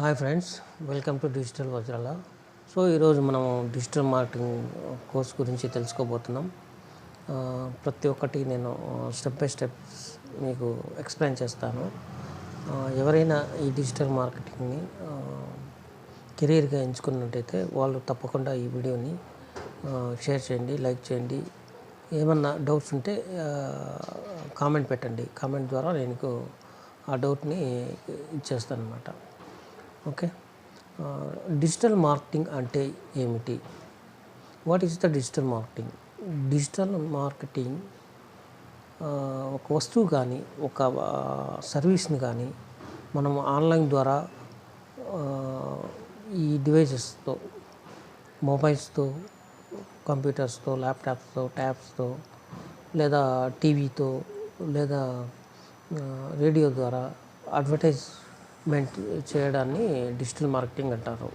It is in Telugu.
Hi friends, welcome to digital వజ్రాల. సో ఈరోజు మనం డిజిటల్ మార్కెటింగ్ కోర్స్ గురించి తెలుసుకోబోతున్నాం. ప్రతి ఒక్కటి నేను స్టెప్ బై స్టెప్స్ మీకు ఎక్స్ప్లెయిన్ చేస్తాను. ఎవరైనా ఈ డిజిటల్ మార్కెటింగ్ని కెరీర్గా ఎంచుకున్నట్టయితే వాళ్ళు తప్పకుండా ఈ వీడియోని షేర్ చేయండి, లైక్ చేయండి. ఏమన్నా డౌట్స్ ఉంటే కామెంట్ పెట్టండి. కామెంట్ ద్వారా నేను ఆ డౌట్ని ఇచ్చేస్తాను అన్నమాట. ఓకే, డిజిటల్ మార్కెటింగ్ అంటే ఏమిటి? What is the digital marketing? Digital marketing ఒక వస్తువు కానీ ఒక సర్వీస్ని కానీ మనం ఆన్లైన్ ద్వారా ఈ డివైజెస్తో, మొబైల్స్తో, కంప్యూటర్స్తో, ల్యాప్టాప్స్తో, ట్యాబ్స్తో, లేదా టీవీతో, లేదా రేడియో ద్వారా అడ్వర్టైజ్మెంట్ చేయడాన్ని డిజిటల్ మార్కెటింగ్ అంటారు.